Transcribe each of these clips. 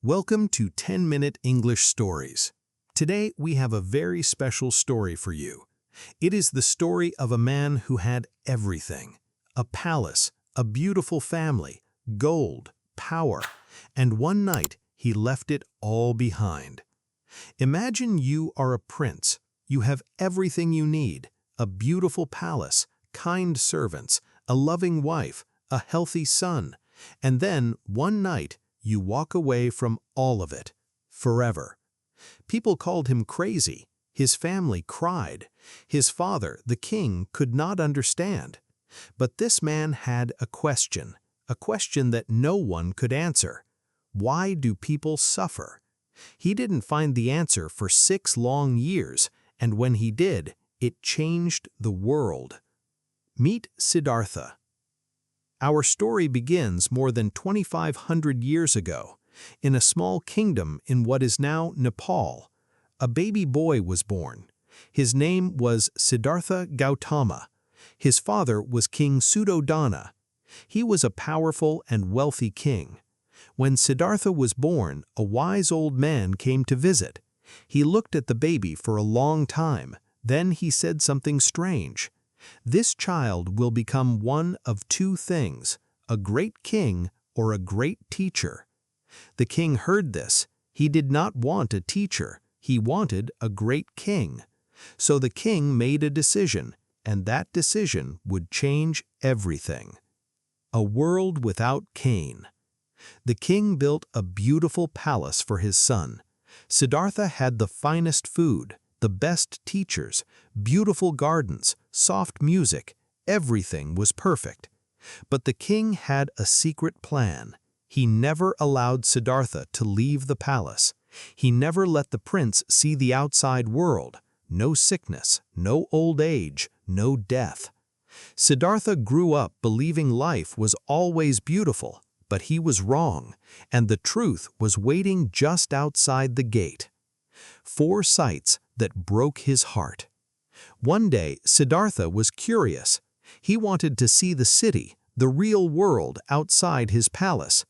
Welcome to 10-Minute English Stories. Today we have a very special story for you. It is the story of a man who had everything. A palace, a beautiful family, gold, power, and one night he left it all behind. Imagine you are a prince. You have everything you need, a beautiful palace, kind servants, a loving wife, a healthy son, and then one night you walk away from all of it, forever. People called him crazy. His family cried. His father, the king, could not understand. But this man had a question that no one could answer. Why do people suffer? He didn't find the answer for 6 long years, and when he did, it changed the world. Meet Siddhartha. Our story begins more than 2,500 years ago. In a small kingdom in what is now Nepal, a baby boy was born. His name was Siddhartha Gautama. His father was King Suddhodana. He was a powerful and wealthy king. When Siddhartha was born, a wise old man came to visit. He looked at the baby for a long time. Then he said something strange. This child will become one of 2 things, a great king or a great teacher. The king heard this. He did not want a teacher. He wanted a great king. So the king made a decision, and that decision would change everything. A world without Cain. The king built a beautiful palace for his son. Siddhartha had the finest food, the best teachers, beautiful gardens, soft music, everything was perfect. But the king had a secret plan. He never allowed Siddhartha to leave the palace. He never let the prince see the outside world. No sickness, no old age, no death. Siddhartha grew up believing life was always beautiful, but he was wrong, and the truth was waiting just outside the gate. 4 sights that broke his heart. One day, Siddhartha was curious. He wanted to see the city, the real world outside his palace.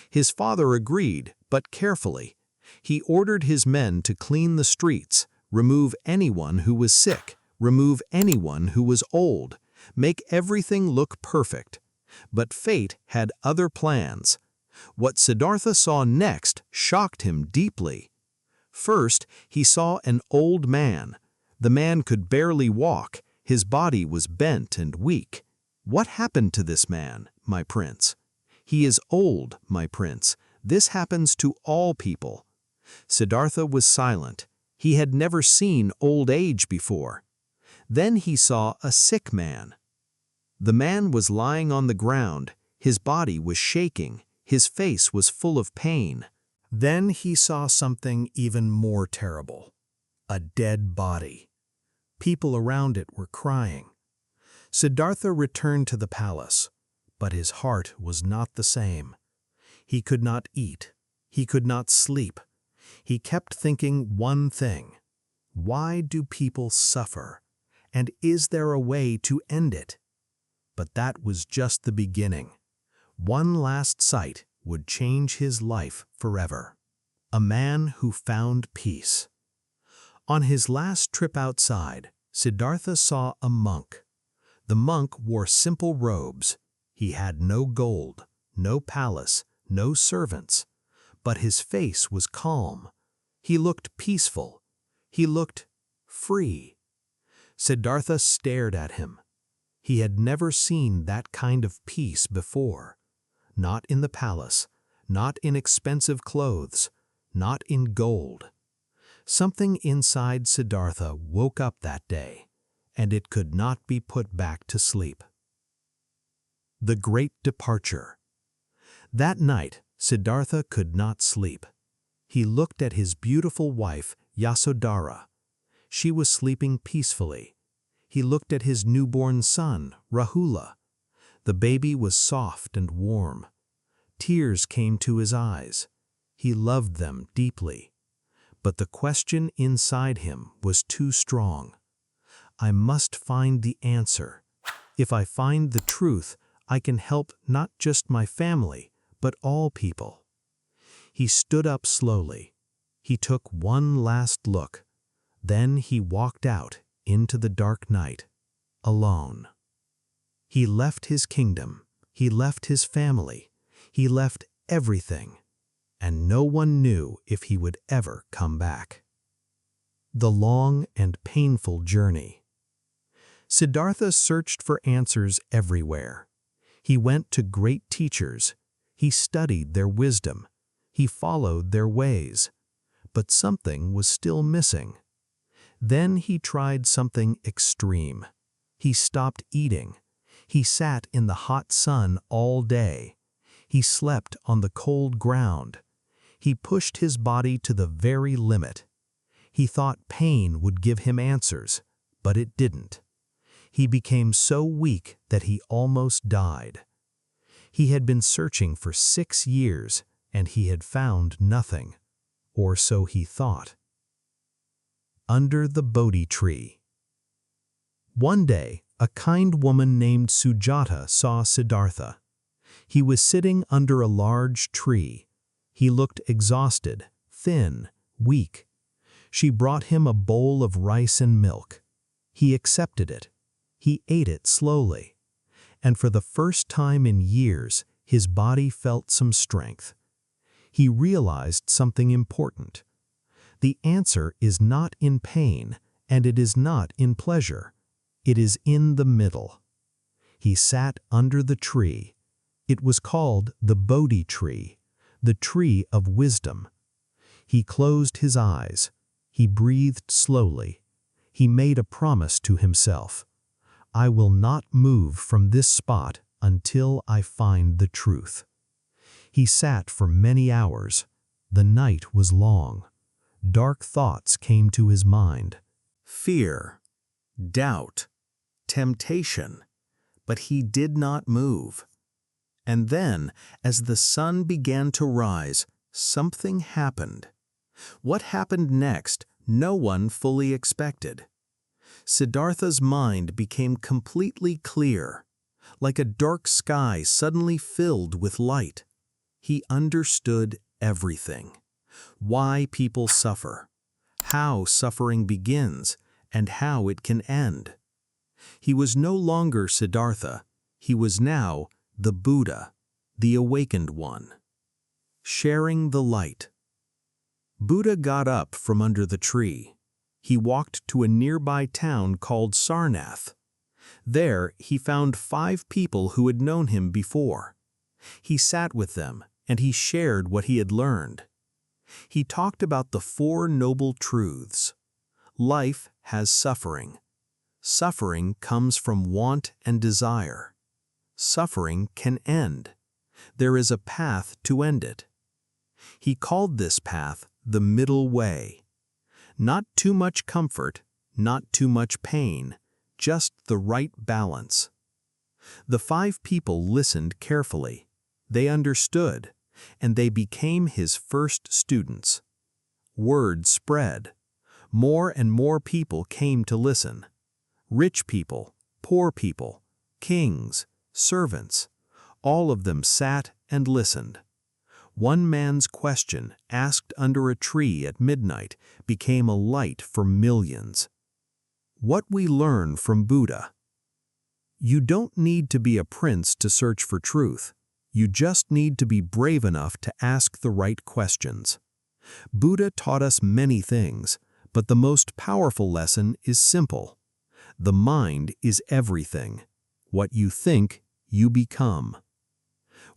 His father agreed, but carefully. He ordered his men to clean the streets, remove anyone who was sick, remove anyone who was old, make everything look perfect. But fate had other plans. What Siddhartha saw next shocked him deeply. First, he saw an old man. The man could barely walk. His body was bent and weak. What happened to this man, my prince? He is old, my prince. This happens to all people. Siddhartha was silent. He had never seen old age before. Then he saw a sick man. The man was lying on the ground. His body was shaking. His face was full of pain. Then he saw something even more terrible. A dead body. People around it were crying. Siddhartha returned to the palace, but his heart was not the same. He could not eat. He could not sleep. He kept thinking one thing. Why do people suffer? And is there a way to end it? But that was just the beginning. One last sight would change his life forever. A man who found peace. On his last trip outside, Siddhartha saw a monk. The monk wore simple robes. He had no gold, no palace, no servants. But his face was calm. He looked peaceful. He looked free. Siddhartha stared at him. He had never seen that kind of peace before. Not in the palace, not in expensive clothes, not in gold. Something inside Siddhartha woke up that day, and it could not be put back to sleep. The Great Departure. That night, Siddhartha could not sleep. He looked at his beautiful wife, Yasodhara. She was sleeping peacefully. He looked at his newborn son, Rahula. The baby was soft and warm. Tears came to his eyes. He loved them deeply. But the question inside him was too strong. I must find the answer. If I find the truth, I can help not just my family, but all people. He stood up slowly. He took one last look. Then he walked out into the dark night, alone. He left his kingdom. He left his family. He left everything. And no one knew if he would ever come back. The long and painful journey. Siddhartha searched for answers everywhere. He went to great teachers. He studied their wisdom. He followed their ways. But something was still missing. Then he tried something extreme. He stopped eating. He sat in the hot sun all day. He slept on the cold ground. He pushed his body to the very limit. He thought pain would give him answers, but it didn't. He became so weak that he almost died. He had been searching for 6 years, and he had found nothing, or so he thought. Under the Bodhi tree. One day, a kind woman named Sujata saw Siddhartha. He was sitting under a large tree. He looked exhausted, thin, weak. She brought him a bowl of rice and milk. He accepted it. He ate it slowly. And for the first time in years, his body felt some strength. He realized something important. The answer is not in pain, and it is not in pleasure. It is in the middle. He sat under the tree. It was called the Bodhi tree, the tree of wisdom. He closed his eyes. He breathed slowly. He made a promise to himself. I will not move from this spot until I find the truth. He sat for many hours. The night was long. Dark thoughts came to his mind. Fear, doubt, temptation, but he did not move. And then, as the sun began to rise, something happened. What happened next, no one fully expected. Siddhartha's mind became completely clear, like a dark sky suddenly filled with light. He understood everything. Why people suffer, how suffering begins, and how it can end. He was no longer Siddhartha. He was now the Buddha, the awakened one. Sharing the light. Buddha got up from under the tree. He walked to a nearby town called Sarnath. There, he found 5 people who had known him before. He sat with them, and he shared what he had learned. He talked about the 4 noble truths. Life has suffering. Suffering comes from want and desire. Suffering can end. There is a path to end it. He called this path the middle way. Not too much comfort, not too much pain, just the right balance. The 5 people listened carefully. They understood, and they became his first students. Word spread. More and more people came to listen. Rich people, poor people, kings, servants, all of them sat and listened. One man's question, asked under a tree at midnight, became a light for millions. What we learn from Buddha. You don't need to be a prince to search for truth. You just need to be brave enough to ask the right questions. Buddha taught us many things, but the most powerful lesson is simple. The mind is everything. What you think, you become.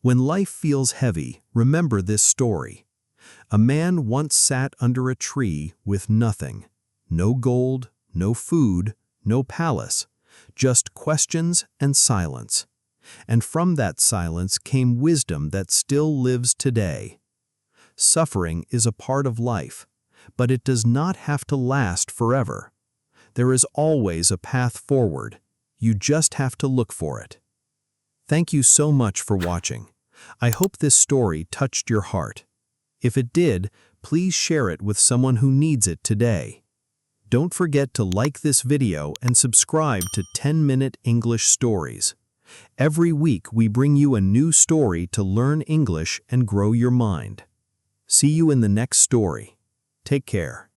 When life feels heavy, remember this story. A man once sat under a tree with nothing. No gold, no food, no palace, just questions and silence. And from that silence came wisdom that still lives today. Suffering is a part of life, but it does not have to last forever. There is always a path forward. You just have to look for it. Thank you so much for watching. I hope this story touched your heart. If it did, please share it with someone who needs it today. Don't forget to like this video and subscribe to 10-Minute English Stories. Every week we bring you a new story to learn English and grow your mind. See you in the next story. Take care.